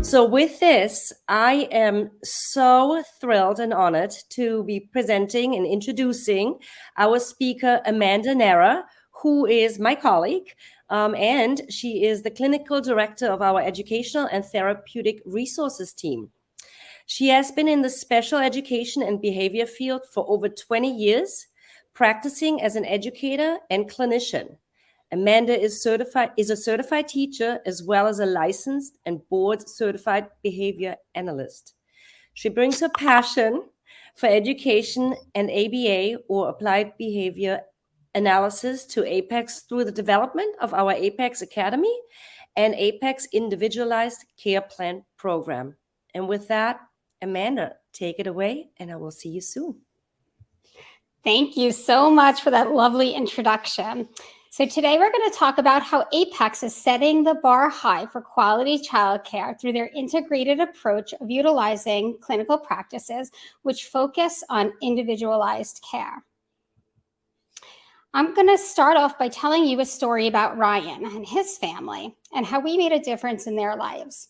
So with this, I am so thrilled and honored to be presenting and introducing our speaker, Amanda Narra, who is my colleague, and she is the clinical director of our educational and therapeutic resources team. She has been in the special education and behavior field for over 20 years, practicing as an educator and clinician. Amanda is a certified teacher as well as a licensed and board certified behavior analyst. She brings her passion for education and ABA or applied behavior analysis to Apex through the development of our Apex Academy and Apex Individualized Care Plan program. And with that, Amanda, take it away, and I will see you soon. Thank you so much for that lovely introduction. So today we're going to talk about how Apex is setting the bar high for quality childcare through their integrated approach of utilizing clinical practices which focus on individualized care. I'm going to start off by telling you a story about Ryan and his family and how we made a difference in their lives.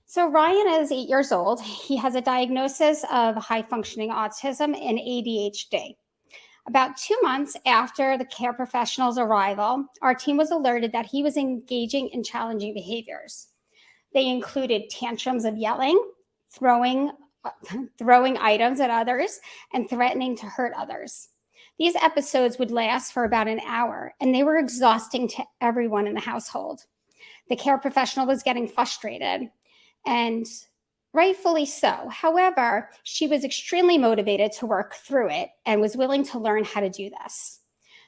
So Ryan is 8 years old. He has a diagnosis of high-functioning autism and ADHD. About 2 months after the care professional's arrival, our team was alerted that he was engaging in challenging behaviors. They included tantrums of yelling, throwing items at others, and threatening to hurt others. These episodes would last for about an hour, and they were exhausting to everyone in the household. The care professional was getting frustrated, and rightfully so. However, she was extremely motivated to work through it and was willing to learn how to do this.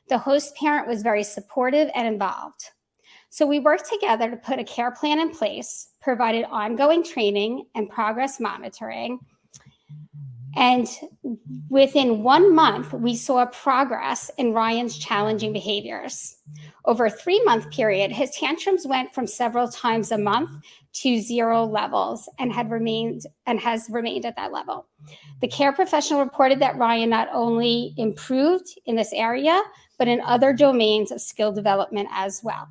The host parent was very supportive and involved. So we worked together to put a care plan in place, provided ongoing training and progress monitoring. And within 1 month, we saw progress in Ryan's challenging behaviors. Over a 3-month period, his tantrums went from several times a month to 0 levels and has remained at that level. The care professional reported that Ryan not only improved in this area, but in other domains of skill development as well.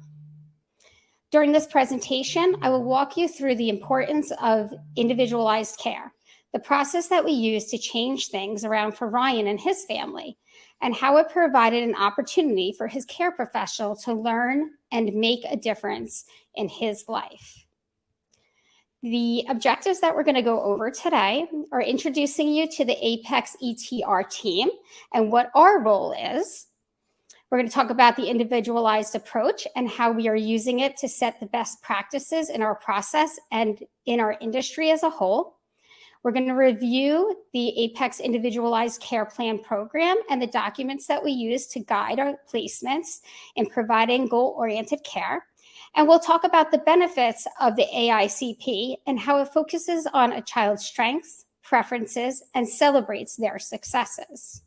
During this presentation, I will walk you through the importance of individualized care, the process that we use to change things around for Ryan and his family, and how it provided an opportunity for his care professional to learn and make a difference in his life. The objectives that we're going to go over today are introducing you to the Apex Etr team and what our role is. We're going to talk about the individualized approach and how we are using it to set the best practices in our process and in our industry as a whole. We're going to review the Apex Individualized Care Plan program and the documents that we use to guide our placements in providing goal-oriented care. And we'll talk about the benefits of the AICP and how it focuses on a child's strengths, preferences, and celebrates their successes.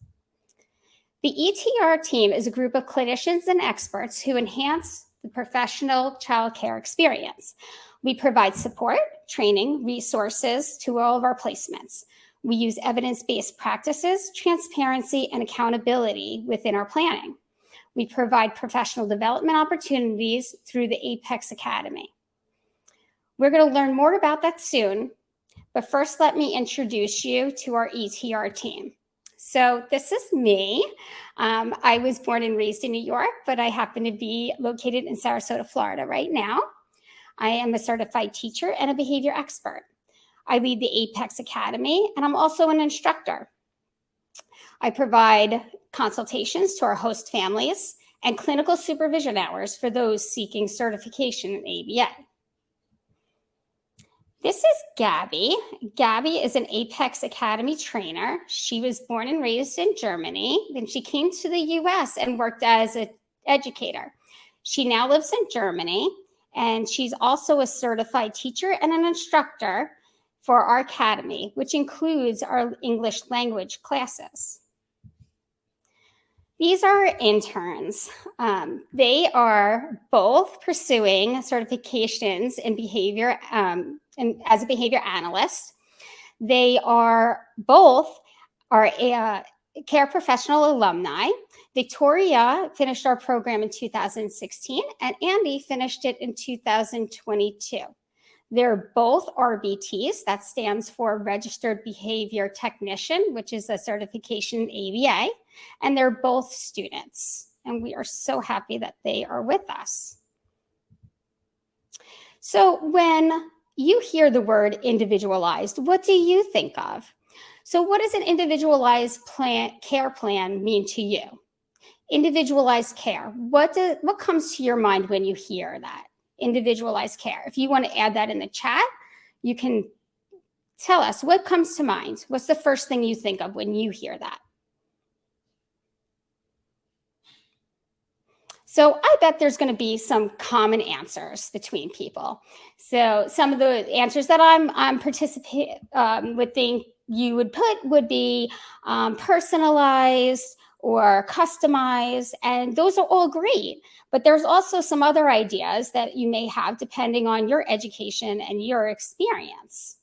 The ETR team is a group of clinicians and experts who enhance the professional childcare experience. We provide support, training, resources to all of our placements. We use evidence-based practices, transparency, and accountability within our planning. We provide professional development opportunities through the Apex Academy. We're going to learn more about that soon, but first let me introduce you to our ETR team. So this is me. I was born and raised in New York, but I happen to be located in Sarasota, Florida right now. I am a certified teacher and a behavior expert. I lead the Apex Academy, and I'm also an instructor. I provide consultations to our host families and clinical supervision hours for those seeking certification in ABA. This is Gabby. Gabby is an Apex Academy trainer. She was born and raised in Germany. Then she came to the US and worked as an educator. She now lives in Germany, and she's also a certified teacher and an instructor for our academy, which includes our English language classes. These are interns. They are both pursuing certifications in behavior and as a behavior analyst. They are both care professional alumni. Victoria finished our program in 2016, and Andy finished it in 2022. They're both RBTs. That stands for Registered Behavior Technician, which is a certification in ABA. And they're both students. And we are so happy that they are with us. So when you hear the word individualized, what do you think of? So what does an individualized care plan mean to you? Individualized care. What comes to your mind when you hear that? Individualized care. If you want to add that in the chat, you can tell us what comes to mind. What's the first thing you think of when you hear that? So I bet there's going to be some common answers between people. So some of the answers that would think you would put would be personalized or customized, and those are all great. But there's also some other ideas that you may have depending on your education and your experience.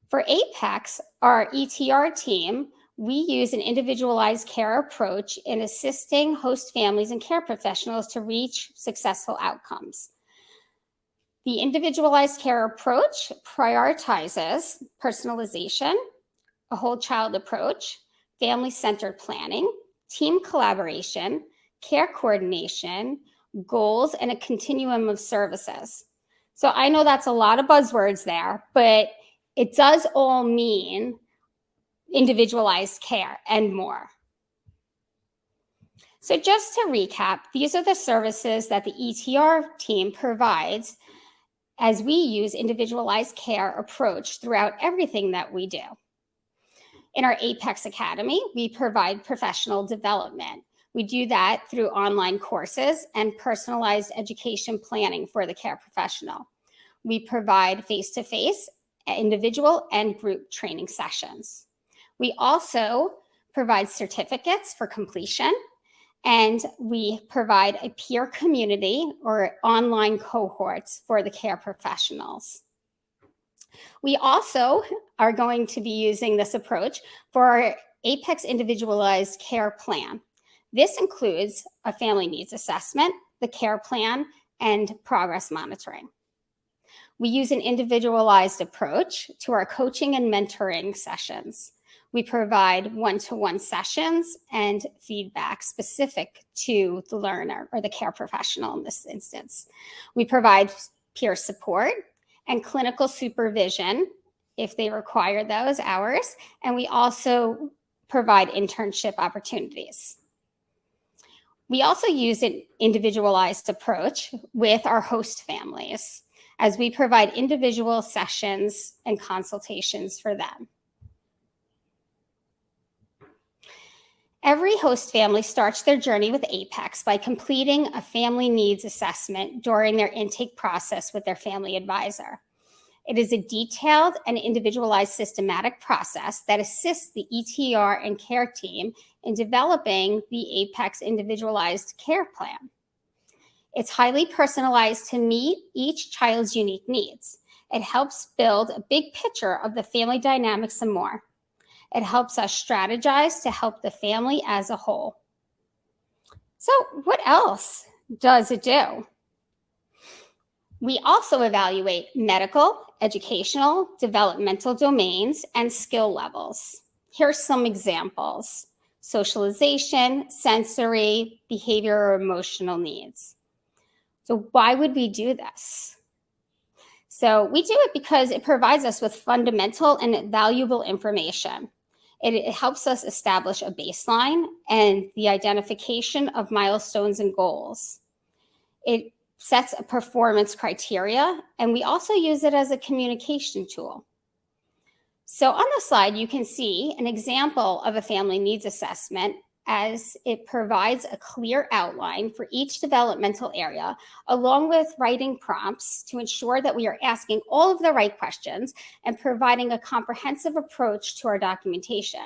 For Apex, our ETR team, we use an individualized care approach in assisting host families and care professionals to reach successful outcomes. The individualized care approach prioritizes personalization, a whole child approach, family-centered planning, team collaboration, care coordination, goals, and a continuum of services. So I know that's a lot of buzzwords there, but it does all mean individualized care and more. So just to recap, these are the services that the ETR team provides as we use individualized care approach throughout everything that we do. In our Apex Academy, we provide professional development. We do that through online courses and personalized education planning for the care professional. We provide face-to-face, individual, and group training sessions. We also provide certificates for completion, and we provide a peer community or online cohorts for the care professionals. We also are going to be using this approach for our Apex Individualized Care Plan. This includes a family needs assessment, the care plan, and progress monitoring. We use an individualized approach to our coaching and mentoring sessions. We provide one-to-one sessions and feedback specific to the learner or the care professional in this instance. We provide peer support and clinical supervision if they require those hours, and we also provide internship opportunities. We also use an individualized approach with our host families as we provide individual sessions and consultations for them. Every host family starts their journey with Apex by completing a family needs assessment during their intake process with their family advisor. It is a detailed and individualized systematic process that assists the ETR and care team in developing the Apex Individualized Care Plan. It's highly personalized to meet each child's unique needs. It helps build a big picture of the family dynamics and more. It helps us strategize to help the family as a whole. So what else does it do? We also evaluate medical, educational, developmental domains, and skill levels. Here's some examples: socialization, sensory, behavior, or emotional needs. So why would we do this? So we do it because it provides us with fundamental and valuable information. It helps us establish a baseline and the identification of milestones and goals. It sets a performance criteria, and we also use it as a communication tool. So on the slide, you can see an example of a family needs assessment as it provides a clear outline for each developmental area, along with writing prompts to ensure that we are asking all of the right questions and providing a comprehensive approach to our documentation.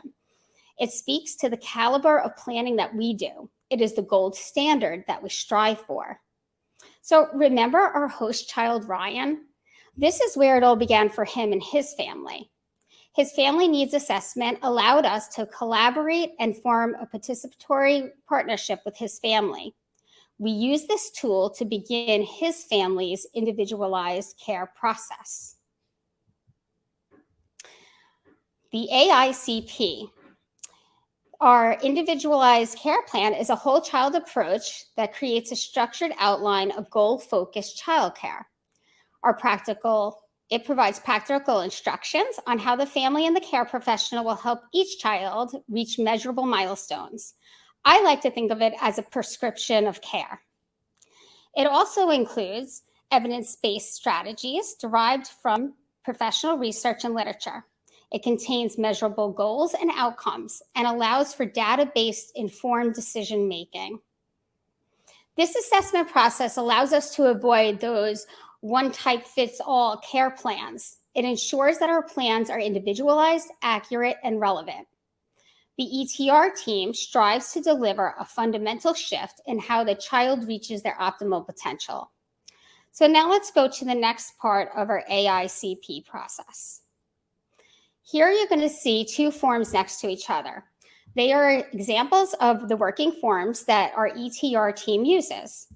It speaks to the caliber of planning that we do. It is the gold standard that we strive for. So remember our host child, Ryan? This is where it all began for him and his family. His family needs assessment allowed us to collaborate and form a participatory partnership with his family. We use this tool to begin his family's individualized care process. The AICP, our individualized care plan, is a whole child approach that creates a structured outline of goal-focused childcare. It provides practical instructions on how the family and the care professional will help each child reach measurable milestones. I like to think of it as a prescription of care. It also includes evidence-based strategies derived from professional research and literature. It contains measurable goals and outcomes and allows for data-based informed decision-making. This assessment process allows us to avoid those one-type-fits-all care plans. It ensures that our plans are individualized, accurate, and relevant. The Etr team strives to deliver a fundamental shift in how the child reaches their optimal potential. So now let's go to the next part of our AICP process. Here you're going to see two forms next to each other. They are examples of the working forms that our Etr team uses.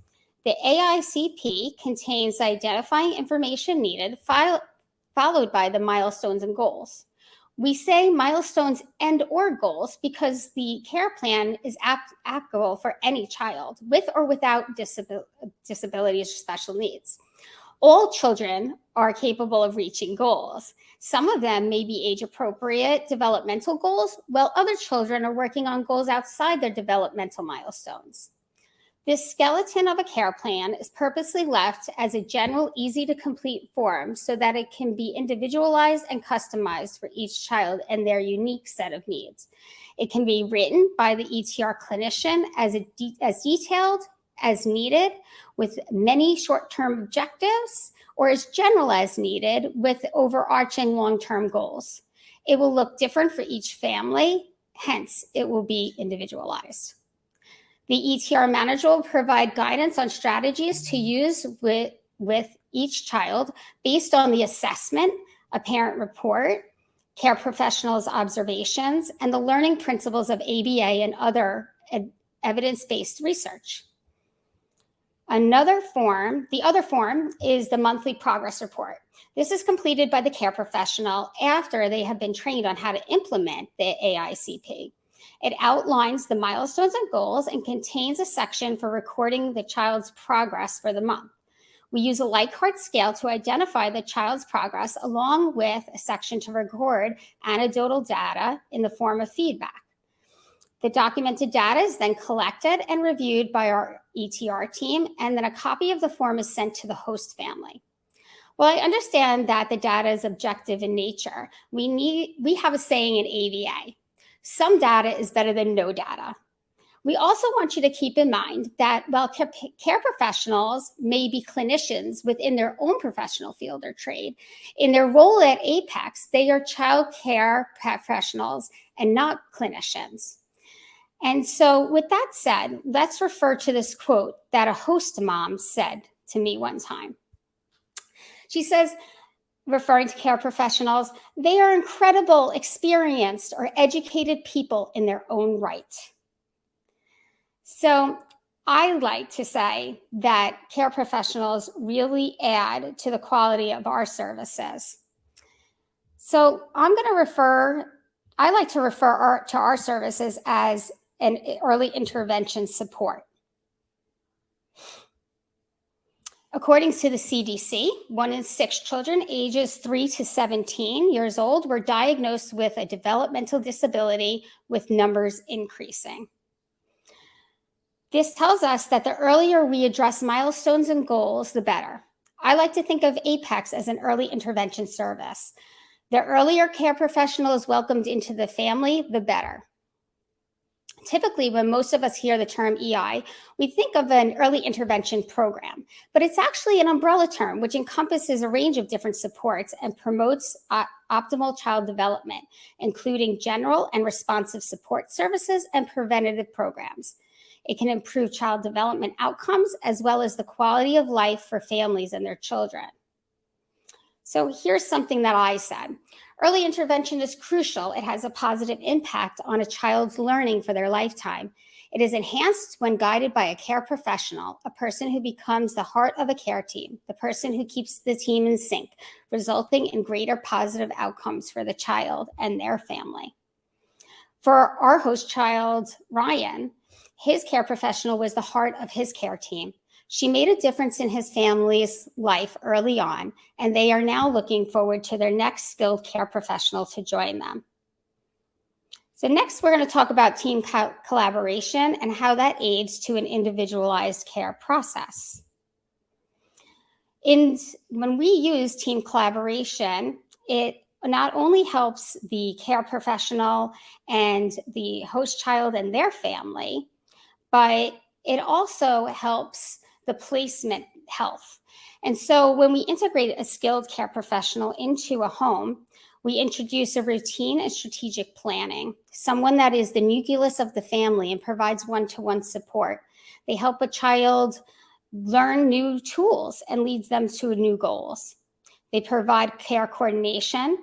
The AICP contains the identifying information needed, followed by the milestones and goals. We say milestones and or goals because the care plan is applicable for any child with or without disabilities or special needs. All children are capable of reaching goals. Some of them may be age-appropriate developmental goals, while other children are working on goals outside their developmental milestones. This skeleton of a care plan is purposely left as a general, easy-to-complete form so that it can be individualized and customized for each child and their unique set of needs. It can be written by the Etr clinician as detailed as needed with many short-term objectives, or as general as needed with overarching long-term goals. It will look different for each family, hence it will be individualized. The Etr manager will provide guidance on strategies to use with each child based on the assessment, a parent report, care professionals' observations, and the learning principles of ABA and other evidence-based research. The other form is the monthly progress report. This is completed by the care professional after they have been trained on how to implement the AICP. It outlines the milestones and goals and contains a section for recording the child's progress for the month. We use a Likert scale to identify the child's progress, along with a section to record anecdotal data in the form of feedback. The documented data is then collected and reviewed by our Etr team, and then a copy of the form is sent to the host family. Well, I understand that the data is objective in nature. We have a saying in ABA. Some data is better than no data. We also want you to keep in mind that while care professionals may be clinicians within their own professional field or trade, in their role at Apex, they are child care professionals and not clinicians. And so with that said, let's refer to this quote that a host mom said to me one time. She says, referring to care professionals, they are incredible, experienced, or educated people in their own right. So I like to say that care professionals really add to the quality of our services. So I like to refer to our services as an early intervention support. According to the CDC, 1 in 6 children ages 3 to 17 years old were diagnosed with a developmental disability, with numbers increasing. This tells us that the earlier we address milestones and goals, the better. I like to think of Apex as an early intervention service. The earlier care professional is welcomed into the family, the better. Typically, when most of us hear the term EI, we think of an early intervention program, but it's actually an umbrella term which encompasses a range of different supports and promotes optimal child development, including general and responsive support services and preventative programs. It can improve child development outcomes as well as the quality of life for families and their children. So here's something that I said. Early intervention is crucial. It has a positive impact on a child's learning for their lifetime. It is enhanced when guided by a care professional, a person who becomes the heart of a care team, the person who keeps the team in sync, resulting in greater positive outcomes for the child and their family. For our host child, Ryan, his care professional was the heart of his care team. She made a difference in his family's life early on, and they are now looking forward to their next skilled care professional to join them. So next, we're going to talk about team collaboration and how that aids to an individualized care process. When we use team collaboration, it not only helps the care professional and the host child and their family, but it also helps the placement health. And so when we integrate a skilled care professional into a home, we introduce a routine and strategic planning, someone that is the nucleus of the family and provides one-to-one support. They help a child learn new tools and leads them to new goals. They provide care coordination,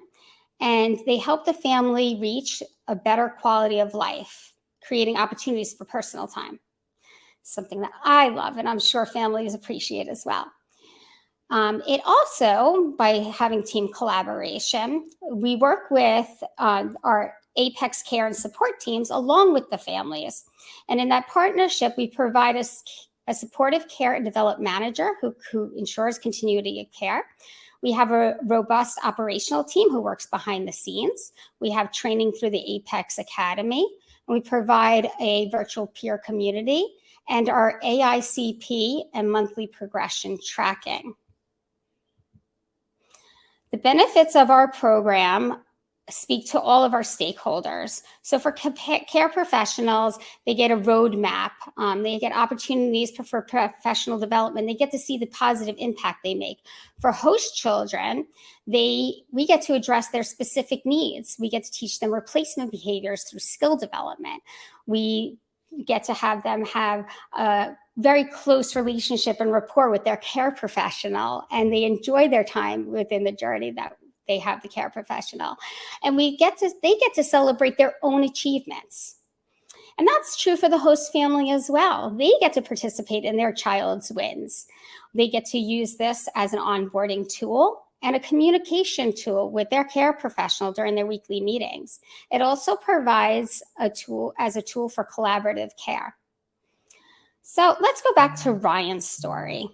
and they help the family reach a better quality of life, creating opportunities for personal time. Something that I love, and I'm sure families appreciate as well. It also, by having team collaboration, we work with our Apex care and support teams along with the families. And in that partnership, we provide a supportive care and development manager who ensures continuity of care. We have a robust operational team who works behind the scenes. We have training through the Apex Academy. And we provide a virtual peer community and our AICP and monthly progression tracking. The benefits of our program speak to all of our stakeholders. So for care professionals, they get a roadmap. They get opportunities for professional development. They get to see the positive impact they make. For host children, we get to address their specific needs. We get to teach them replacement behaviors through skill development. We get to have them have a very close relationship and rapport with their care professional, and they enjoy their time within the journey that they have the care professional. And they get to celebrate their own achievements. And that's true for the host family as well. They get to participate in their child's wins. They get to use this as an onboarding tool and a communication tool with their care professional during their weekly meetings. It also provides a tool for collaborative care. So let's go back to Ryan's story.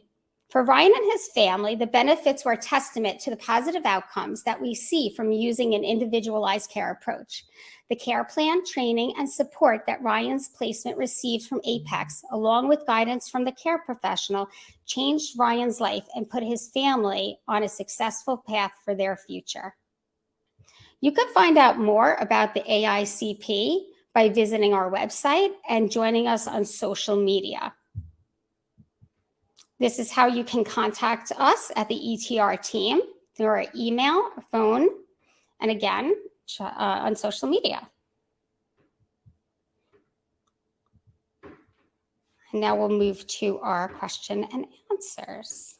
For Ryan and his family, the benefits were a testament to the positive outcomes that we see from using an individualized care approach. The care plan, training, and support that Ryan's placement received from Apex, along with guidance from the care professional, changed Ryan's life and put his family on a successful path for their future. You can find out more about the AICP by visiting our website and joining us on social media. This is how you can contact us at the Etr Team through our email, phone, and again, on social media. And now we'll move to our question and answers.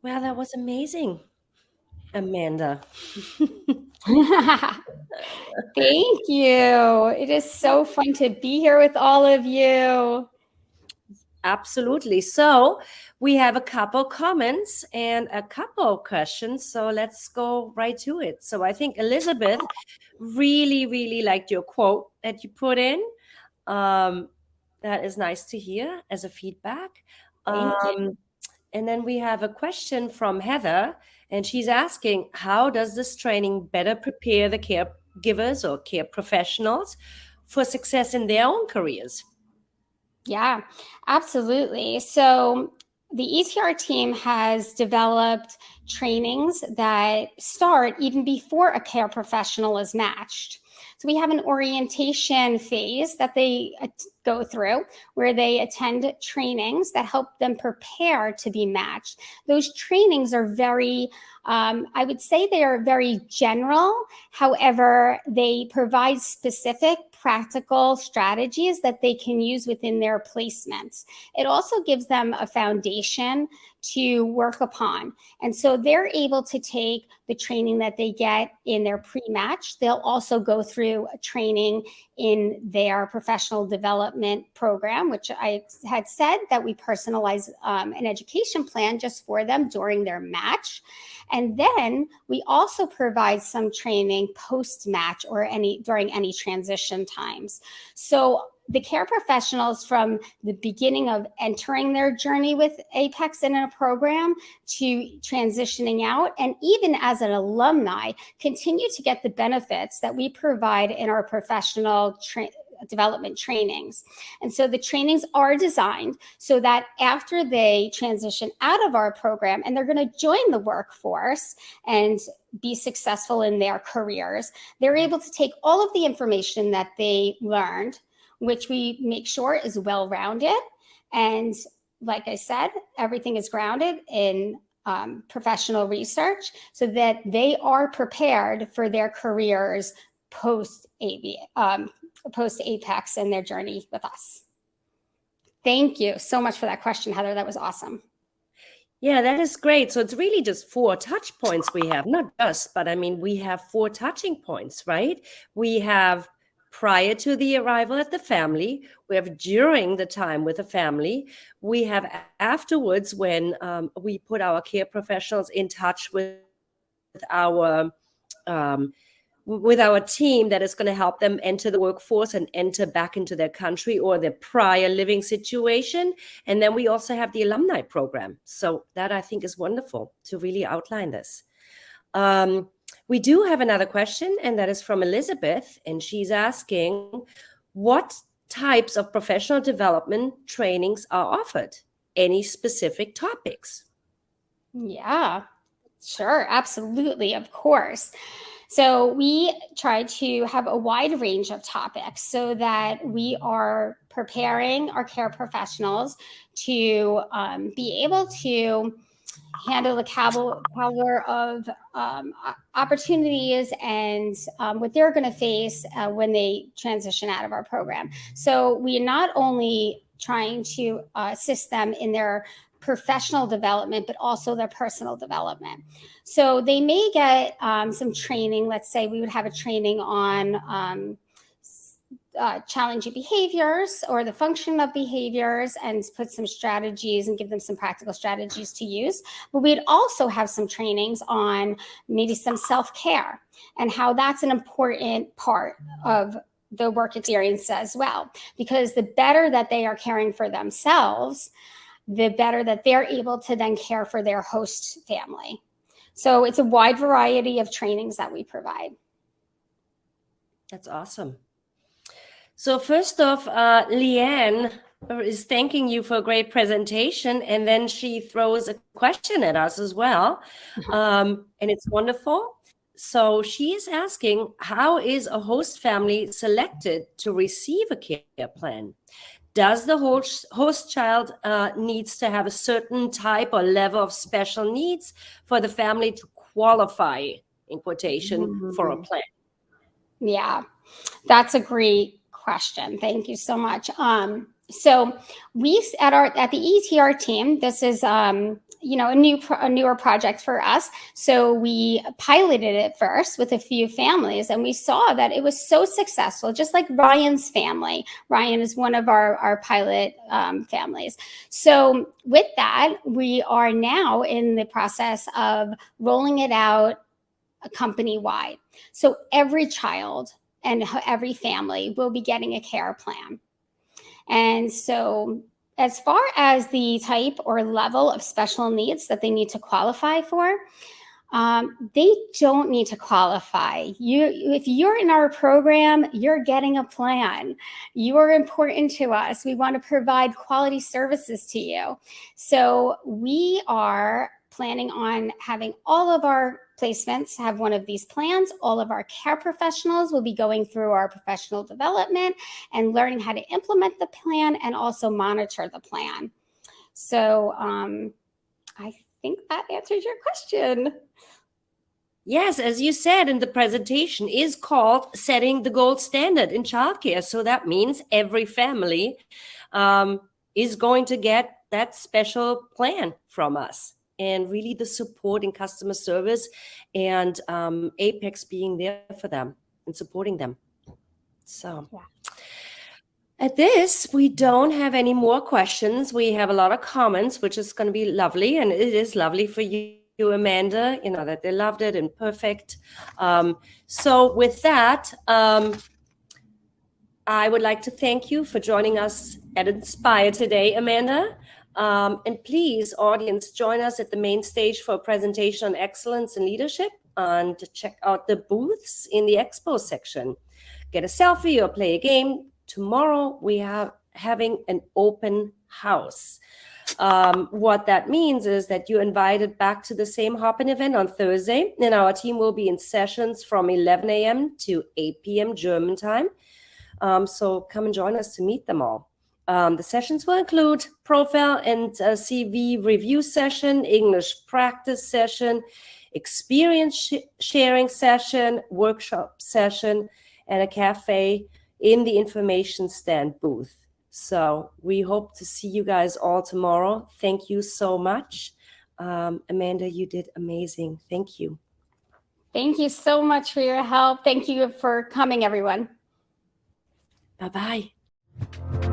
Well, that was amazing, Amanda. Thank you. It is so fun to be here with all of you. Absolutely. So we have a couple comments and a couple questions. So let's go right to it. So I think Elizabeth really, really liked your quote that you put in. That is nice to hear as a feedback. Thank you. And then we have a question from Heather, and she's asking, how does this training better prepare the caregivers or care professionals for success in their own careers? Yeah, absolutely. So the Etr team has developed trainings that start even before a care professional is matched. So we have an orientation phase that they go through, where they attend trainings that help them prepare to be matched. Those trainings are very, I would say they are very general. However, they provide specific practical strategies that they can use within their placements. It also gives them a foundation to work upon. And so they're able to take the training that they get in their pre-match. They'll also go through a training in their professional development program, which I had said that we personalize an education plan just for them during their match. And then we also provide some training post-match or during any transition times. So the care professionals, from the beginning of entering their journey with Apex in a program to transitioning out, and even as an alumni, continue to get the benefits that we provide in our professional development trainings. And so the trainings are designed so that after they transition out of our program and they're going to join the workforce and be successful in their careers, they're able to take all of the information that they learned, which we make sure is well-rounded. And like I said, everything is grounded in professional research so that they are prepared for their careers post-Apex and their journey with us. Thank you so much for that question, Heather. That was awesome. Yeah, that is great. So it's really just 4 touch points we have, not just, but I mean, we have 4 touching points, right? We have prior to the arrival at the family, we have during the time with the family, we have afterwards when we put our care professionals in touch with our team that is going to help them enter the workforce and enter back into their country or their prior living situation. And then we also have the alumni program. So that, I think, is wonderful to really outline this. We do have another question, and that is from Elizabeth, and she's asking, what types of professional development trainings are offered? Any specific topics? Yeah, sure, absolutely, of course. So we try to have a wide range of topics so that we are preparing our care professionals to be able to handle the caliber of opportunities and what they're going to face when they transition out of our program. So we are not only trying to assist them in their professional development, but also their personal development. So they may get some training. Let's say we would have a training on challenging behaviors or the function of behaviors and put some strategies and give them some practical strategies to use. But we'd also have some trainings on maybe some self-care and how that's an important part of the work experience as well. Because the better that they are caring for themselves, the better that they're able to then care for their host family. So it's a wide variety of trainings that we provide. That's awesome. So first off, Leanne is thanking you for a great presentation, and then she throws a question at us as well, and it's wonderful. So she is asking, how is a host family selected to receive a care plan? Does the host child needs to have a certain type or level of special needs for the family to qualify, in quotation, for a plan? Yeah, that's a great question. Thank you so much. So we at the Etr team, this is a newer project for us. So we piloted it first with a few families, and we saw that it was so successful, just like Ryan's family. Ryan is one of our pilot families. So with that, we are now in the process of rolling it out company-wide. So every child and every family will be getting a care plan. And so as far as the type or level of special needs that they need to qualify for, they don't need to qualify. If you're in our program, you're getting a plan. You are important to us. We want to provide quality services to you. So we are planning on having all of our placements have one of these plans. All of our care professionals will be going through our professional development and learning how to implement the plan and also monitor the plan. So I think that answers your question. Yes, as you said in the presentation, is called Setting the Gold Standard in Childcare. So that means every family is going to get that special plan from us, and really the support in customer service and Apex being there for them and supporting them. So at this, we don't have any more questions. We have a lot of comments, which is going to be lovely. And it is lovely for you, Amanda, you know, that they loved it and perfect. So with that, I would like to thank you for joining us at Inspire today, Amanda. And please, audience, join us at the main stage for a presentation on excellence and leadership, and check out the booths in the expo section. Get a selfie or play a game. Tomorrow we are having an open house. What that means is that you're invited back to the same Hop-In event on Thursday, and our team will be in sessions from 11 a.m. to 8 p.m. German time. So come and join us to meet them all. The sessions will include profile and CV review session, English practice session, experience sharing session, workshop session, and a cafe in the information stand booth. So we hope to see you guys all tomorrow. Thank you so much. Amanda, you did amazing. Thank you. Thank you so much for your help. Thank you for coming, everyone. Bye-bye.